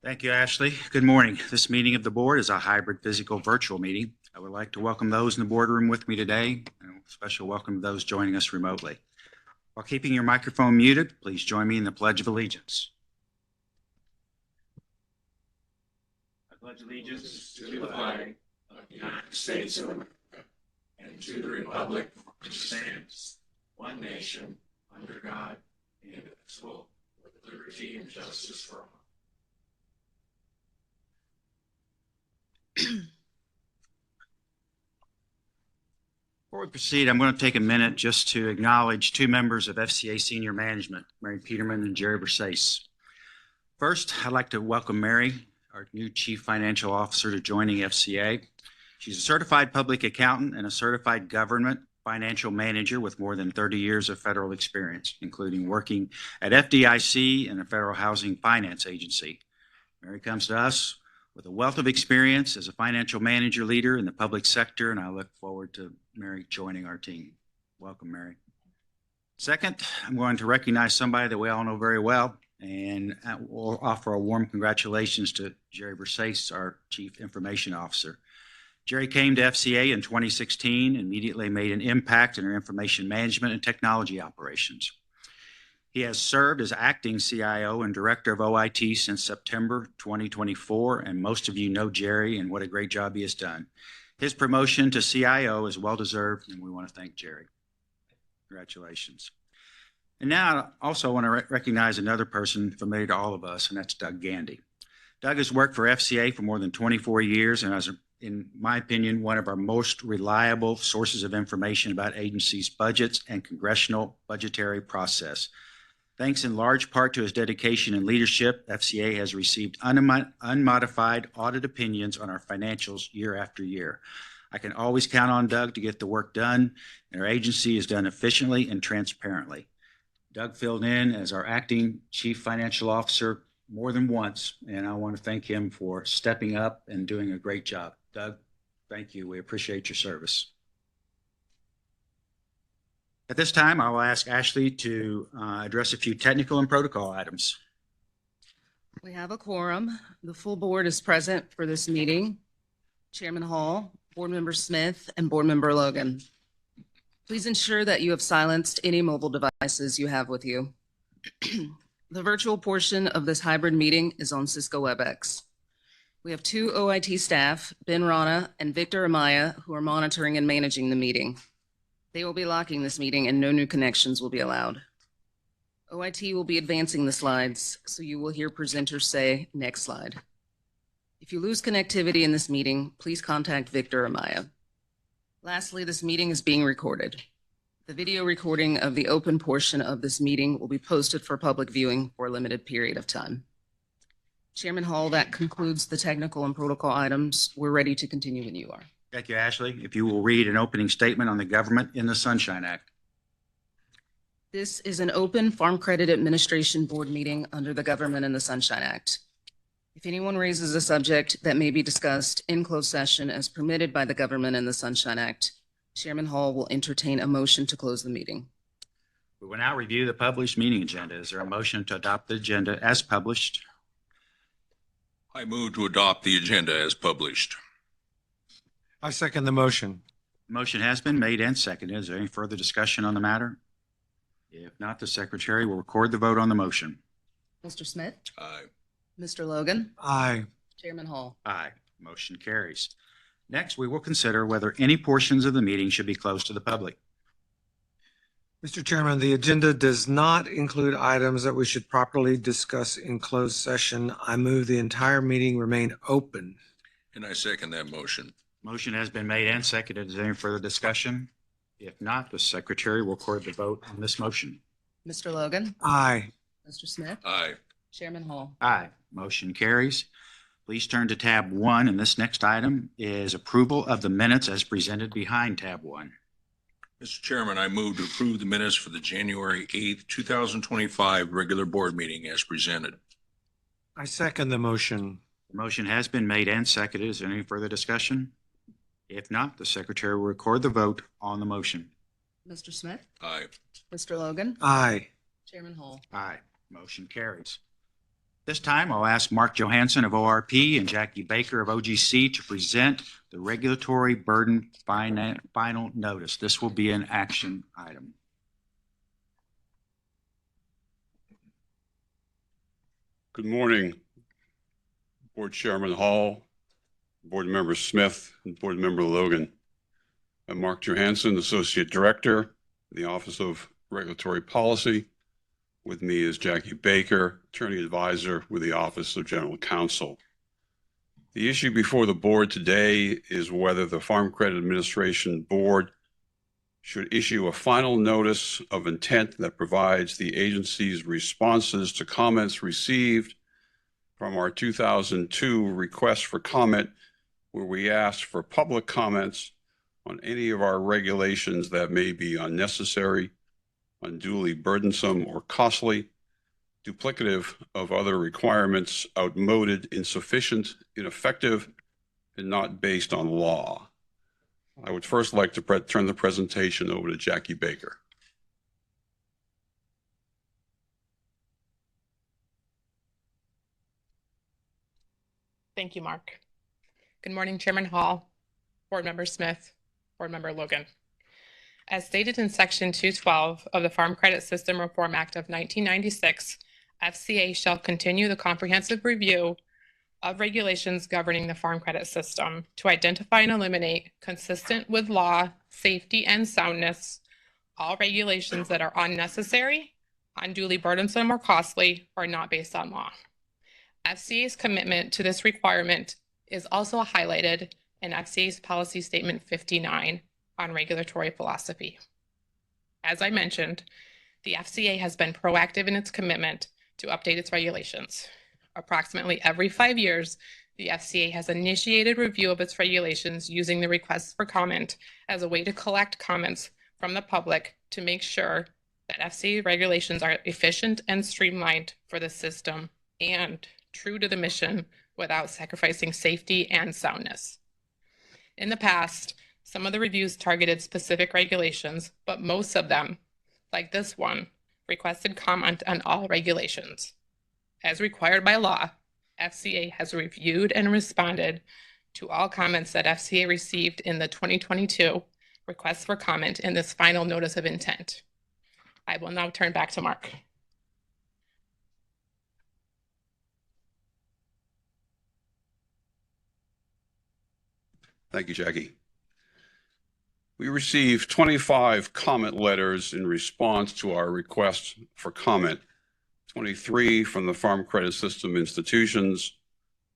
Thank you, Ashley. Good morning. This meeting of the board is a hybrid physical virtual meeting. I would like to welcome those in the boardroom with me today, and a special welcome to those joining us remotely. While keeping your microphone muted, please join me in the Pledge of Allegiance. I pledge allegiance to the flag of the United States of America and to the republic which stands, one nation, under God, indivisible, with liberty and justice for all. Before we proceed, I'm going to take a minute just to acknowledge two members of FCA senior management, Mary Peterman and Jerry Versace. First, I'd like to welcome Mary, our new Chief Financial Officer, to joining FCA. She's a certified public accountant and a certified government financial manager with more than 30 years of federal experience, including working at FDIC and the Federal Housing Finance Agency. Mary comes to us with a wealth of experience as a financial manager leader in the public sector, and I look forward to Mary joining our team. Welcome, Mary. Second, I'm going to recognize somebody that we all know very well, and we'll offer a warm congratulations to Jerry Versace, our Chief Information Officer. Jerry came to FCA in 2016 and immediately made an impact in our information management and technology operations. He has served as acting CIO and director of OIT since September 2024, and most of you know Jerry and what a great job he has done. His promotion to CIO is well-deserved, and we want to thank Jerry. Congratulations. And now I also want to recognize another person familiar to all of us, and that's Doug Gandy. Doug has worked for FCA for more than 24 years and is, in my opinion, one of our most reliable sources of information about agencies' budgets and congressional budgetary process. Thanks in large part to his dedication and leadership, FCA has received unmodified audit opinions on our financials year after year. I can always count on Doug to get the work done, and our agency is done efficiently and transparently. Doug filled in as our acting chief financial officer more than once, and I want to thank him for stepping up and doing a great job. Doug, thank you. We appreciate your service. At this time, I will ask Ashley to address a few technical and protocol items. We have a quorum. The full board is present for this meeting. Chairman Hall, Board Member Smith, and Board Member Logan. Please ensure that you have silenced any mobile devices you have with you. The virtual portion of this hybrid meeting is on Cisco WebEx. We have two OIT staff, Ben Rana and Victor Amaya, who are monitoring and managing the meeting. They will be locking this meeting and no new connections will be allowed. OIT will be advancing the slides, so you will hear presenters say, "Next slide." If you lose connectivity in this meeting, please contact Victor Amaya. Lastly, this meeting is being recorded. The video recording of the open portion of this meeting will be posted for public viewing for a limited period of time. Chairman Hall, that concludes the technical and protocol items. We're ready to continue when you are. Thank you, Ashley. If you will read an opening statement on the government in the Sunshine Act. This is an open Farm Credit Administration Board meeting under the Government in the Sunshine Act. If anyone raises a subject that may be discussed in closed session as permitted by the Government in the Sunshine Act, Chairman Hall will entertain a motion to close the meeting. We will now review the published meeting agenda. Is there a motion to adopt the agenda as published? I move to adopt the agenda as published. I second the motion. Motion has been made and seconded. Is there any further discussion on the matter? If not, the secretary will record the vote on the motion. Mr. Smith? Aye. Mr. Logan? Aye. Chairman Hall? Aye. Motion carries. Next, we will consider whether any portions of the meeting should be closed to the public. Mr. Chairman, the agenda does not include items that we should properly discuss in closed session. I move the entire meeting remain open. And I second that motion. Motion has been made and seconded. Is there any further discussion? If not, the secretary will record the vote on this motion. Mr. Logan? Aye. Mr. Smith? Aye. Chairman Hall? Aye. Motion carries. Please turn to tab 1, and this next item is approval of the minutes as presented behind tab 1. Mr. Chairman, I move to approve the minutes for the January 8th, 2025 regular board meeting as presented. I second the motion. The motion has been made and seconded. Is there any further discussion? If not, the secretary will record the vote on the motion. Mr. Smith? Aye. Mr. Logan? Aye. Chairman Hall? Aye. Motion carries. This time, I'll ask Mark Johansson of ORP and Jackie Baker of OGC to present the regulatory burden final notice. This will be an action item. Good morning, Board Chairman Hall, Board Member Smith, and Board Member Logan. I'm Mark Johansson, Associate Director, in the Office of Regulatory Policy. With me is Jackie Baker, Attorney Advisor with the Office of General Counsel. The issue before the Board today is whether the Farm Credit Administration Board should issue a final notice of intent that provides the agency's responses to comments received from our 2002 request for comment, where we asked for public comments on any of our regulations that may be unnecessary, unduly burdensome or costly, duplicative of other requirements, outmoded, insufficient, ineffective, and not based on law. I would first like to turn the presentation over to Jackie Baker. Thank you, Mark. Good morning, Chairman Hall, Board Member Smith, Board Member Logan. As stated in Section 212 of the Farm Credit System Reform Act of 1996, FCA shall continue the comprehensive review of regulations governing the farm credit system to identify and eliminate, consistent with law, safety, and soundness, all regulations that are unnecessary, unduly burdensome or costly, or not based on law. FCA's commitment to this requirement is also highlighted in FCA's Policy Statement 59 on regulatory philosophy. As I mentioned, the FCA has been proactive in its commitment to update its regulations. Approximately every 5 years, the FCA has initiated review of its regulations using the requests for comment as a way to collect comments from the public to make sure that FCA regulations are efficient and streamlined for the system and true to the mission without sacrificing safety and soundness. In the past, some of the reviews targeted specific regulations, but most of them, like this one, requested comment on all regulations. As required by law, FCA has reviewed and responded to all comments that FCA received in the 2022 request for comment in this final notice of intent. I will now turn back to Mark. Thank you, Jackie. We received 25 comment letters in response to our request for comment. 23 from the Farm Credit System institutions,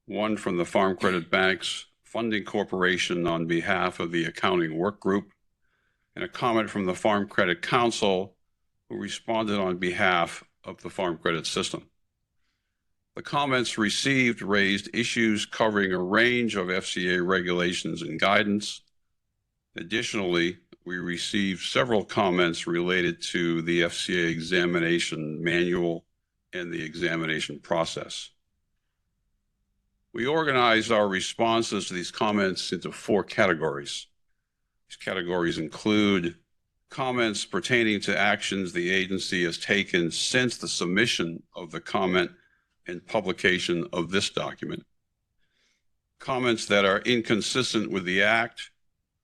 1 from the Farm Credit Bank's Funding Corporation on behalf of the Accounting Work Group, and a comment from the Farm Credit Council, who responded on behalf of the Farm Credit System. The comments received raised issues covering a range of FCA regulations and guidance. Additionally, we received several comments related to the FCA examination manual and the examination process. We organized our responses to these comments into 4 categories. These categories include comments pertaining to actions the agency has taken since the submission of the comment and publication of this document, comments that are inconsistent with the Act,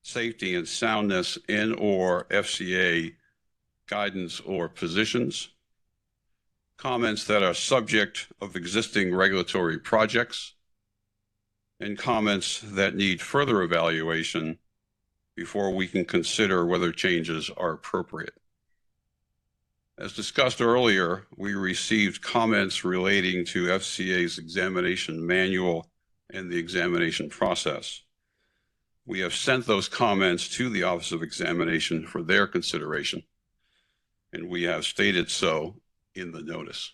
safety and soundness and/or FCA guidance or positions, comments that are subject of existing regulatory projects, and comments that need further evaluation before we can consider whether changes are appropriate. As discussed earlier, we received comments relating to FCA's examination manual and the examination process. We have sent those comments to the Office of Examination for their consideration, and we have stated so in the notice.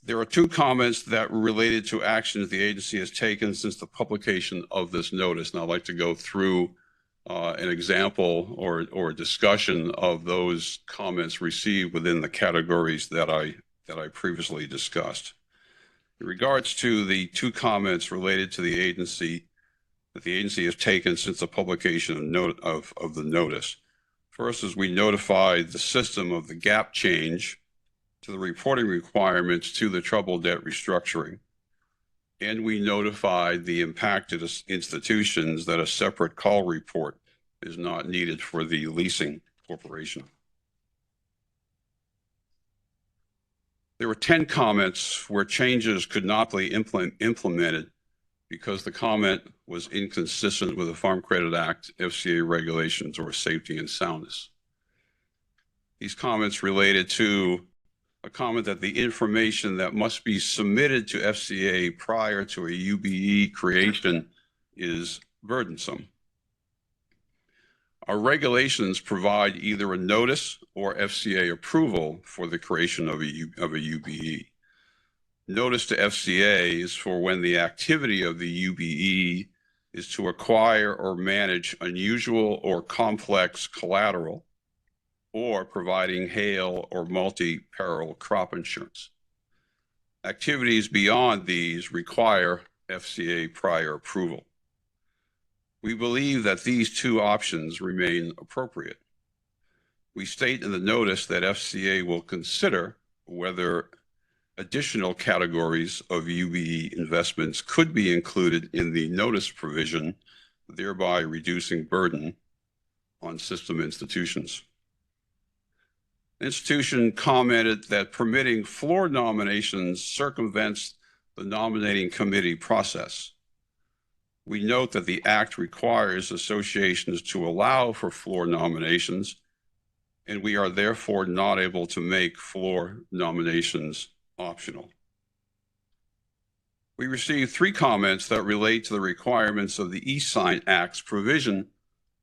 There are 2 comments that related to actions the agency has taken since the publication of this notice, and I'd like to go through an example or a discussion of those comments received within the categories that I previously discussed. In regards to the 2 comments related to the agency that the agency has taken since the publication of the notice. First is we notified the system of the gap change to the reporting requirements to the troubled debt restructuring. And we notified the impacted institutions that a separate call report is not needed for the leasing corporation. There were 10 comments where changes could not be implemented because the comment was inconsistent with the Farm Credit Act, FCA regulations, or safety and soundness. These comments related to a comment that the information that must be submitted to FCA prior to a UBE creation is burdensome. Our regulations provide either a notice or FCA approval for the creation of a UBE. Notice to FCA is for when the activity of the UBE is to acquire or manage unusual or complex collateral or providing hail or multi-peril crop insurance. Activities beyond these require FCA prior approval. We believe that these two options remain appropriate. We state in the notice that FCA will consider whether additional categories of UBE investments could be included in the notice provision, thereby reducing burden on system institutions. The institution commented that permitting floor nominations circumvents the nominating committee process. We note that the Act requires associations to allow for floor nominations, and we are therefore not able to make floor nominations optional. We received 3 comments that relate to the requirements of the e-Sign Act's provision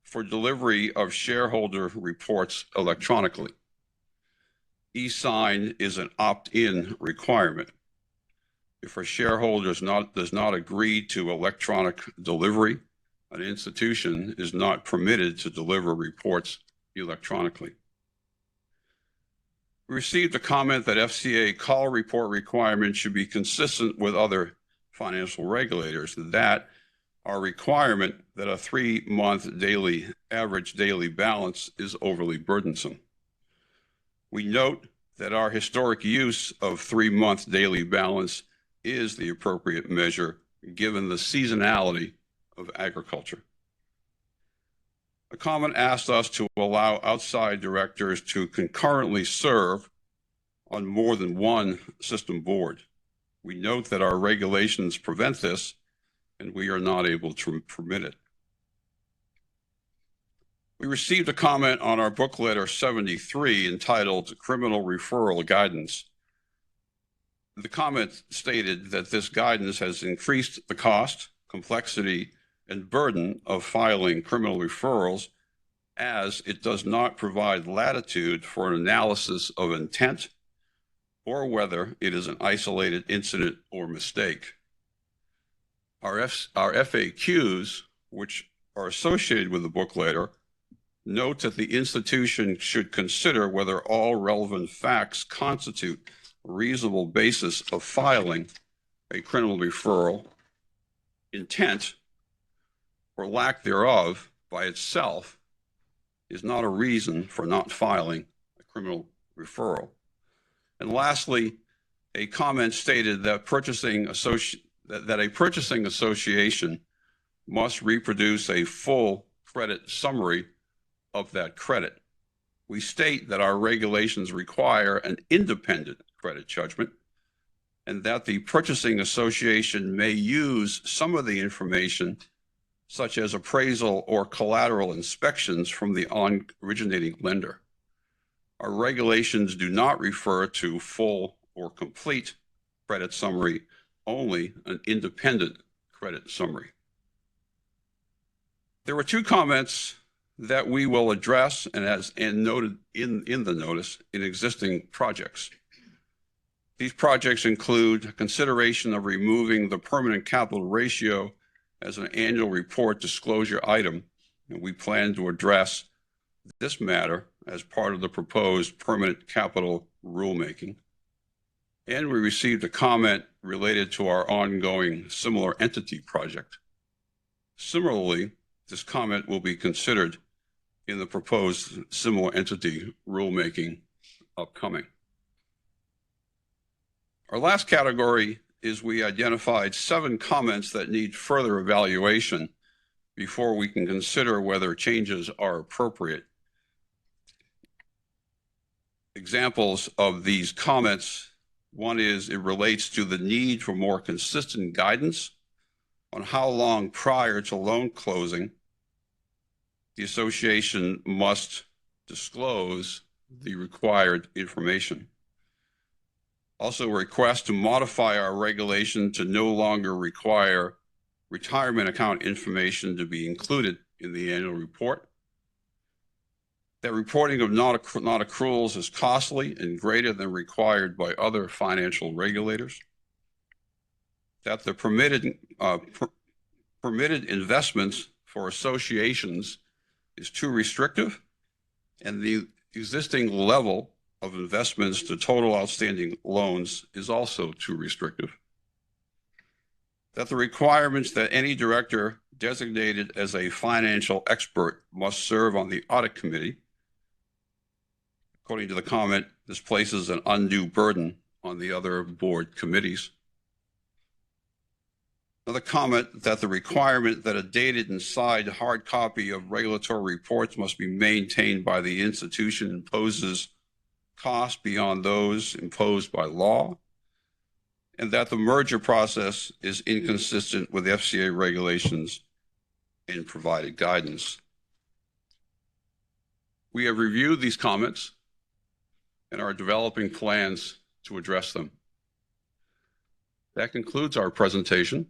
for delivery of shareholder reports electronically. E-Sign is an opt-in requirement. If a shareholder does not agree to electronic delivery, an institution is not permitted to deliver reports electronically. We received a comment that FCA call report requirements should be consistent with other financial regulators, that our requirement that a 3-month average daily balance is overly burdensome. We note that our historic use of 3-month daily balance is the appropriate measure given the seasonality of agriculture. A comment asked us to allow outside directors to concurrently serve on more than one system board. We note that our regulations prevent this, and we are not able to permit it. We received a comment on our book letter 73 entitled Criminal Referral Guidance. The comment stated that this guidance has increased the cost, complexity, and burden of filing criminal referrals, as it does not provide latitude for an analysis of intent or whether it is an isolated incident or mistake. Our FAQs, which are associated with the book letter, note that the institution should consider whether all relevant facts constitute a reasonable basis of filing a criminal referral. Intent or lack thereof by itself is not a reason for not filing a criminal referral. And lastly, a comment stated that a purchasing association must reproduce a full credit summary of that credit. We state that our regulations require an independent credit judgment and that the purchasing association may use some of the information such as appraisal or collateral inspections from the originating lender. Our regulations do not refer to full or complete credit summary, only an independent credit summary. There were 2 comments that we will address and noted in the notice in existing projects. These projects include consideration of removing the permanent capital ratio as an annual report disclosure item, and we plan to address this matter as part of the proposed permanent capital rulemaking. And we received a comment related to our ongoing similar entity project. Similarly, this comment will be considered in the proposed similar entity rulemaking upcoming. Our last category is we identified 7 comments that need further evaluation before we can consider whether changes are appropriate. Examples of these comments: one is it relates to the need for more consistent guidance on how long prior to loan closing the association must disclose the required information. Also, a request to modify our regulation to no longer require retirement account information to be included in the annual report. That reporting of non-accruals is costly and greater than required by other financial regulators. That the permitted investments for associations is too restrictive, and the existing level of investments to total outstanding loans is also too restrictive. That the requirements that any director designated as a financial expert must serve on the audit committee. According to the comment, this places an undue burden on the other board committees. Another comment that the requirement that a dated and signed hard copy of regulatory reports must be maintained by the institution imposes costs beyond those imposed by law, and that the merger process is inconsistent with FCA regulations and provided guidance. We have reviewed these comments and are developing plans to address them. That concludes our presentation,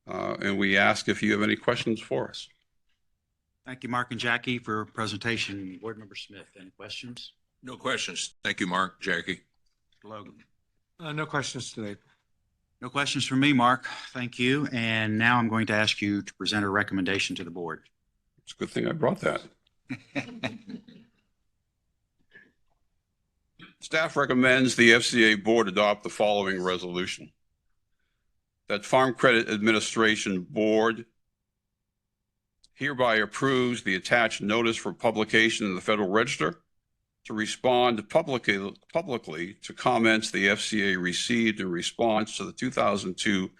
and we ask if you have any questions for us. Thank you, Mark and Jackie, for your presentation. Board Member Smith, any questions? No questions. Thank you, Mark. Jackie. Mr. Logan? No questions today. No questions from me, Mark. Thank you. And now I'm going to ask you to present a recommendation to the board. It's a good thing I brought that. Staff recommends the FCA board adopt the following resolution: that Farm Credit Administration Board hereby approves the attached notice for publication in the Federal Register to respond publicly to comments the FCA received in response to the 2002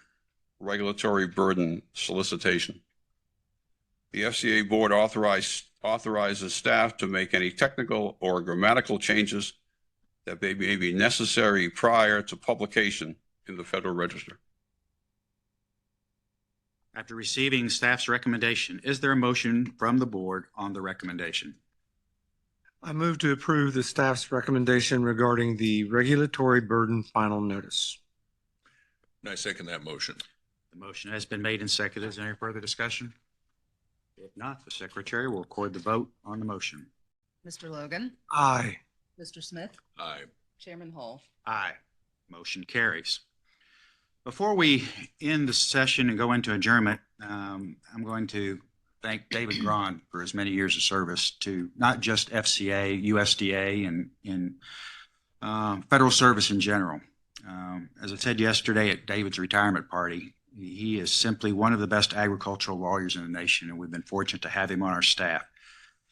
regulatory burden solicitation. The FCA board authorizes staff to make any technical or grammatical changes that may be necessary prior to publication in the Federal Register. After receiving staff's recommendation, is there a motion from the board on the recommendation? I move to approve the staff's recommendation regarding the regulatory burden final notice. And I second that motion. The motion has been made and seconded. Is there any further discussion? If not, the secretary will record the vote on the motion. Mr. Logan, Aye. Mr. Smith, Aye. Chairman Hull. Aye. Motion carries. Before we end the session and go into adjournment, I'm going to thank David Grahn for his many years of service to not just FCA, USDA, and federal service in general. As I said yesterday at David's retirement party, he is simply one of the best agricultural lawyers in the nation, and we've been fortunate to have him on our staff.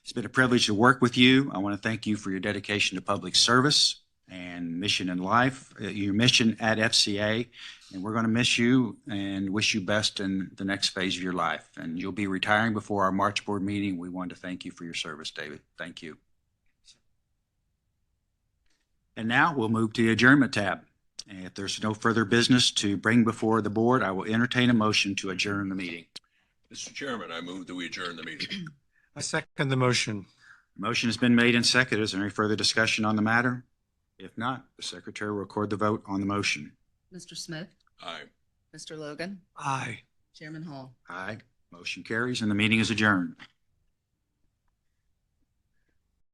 It's been a privilege to work with you. I want to thank you for your dedication to public service and mission in life, your mission at FCA, and we're going to miss you and wish you best in the next phase of your life. And you'll be retiring before our March board meeting. We want to thank you for your service, David. Thank you. And now we'll move to the adjournment tab. And if there's no further business to bring before the board, I will entertain a motion to adjourn the meeting. Mr. Chairman, I move that we adjourn the meeting. I second the motion. Motion has been made and seconded. Is there any further discussion on the matter? If not, the secretary will record the vote on the motion. Mr. Smith, Aye. Mr. Logan, Aye. Chairman Hull. Aye. Motion carries and the meeting is adjourned.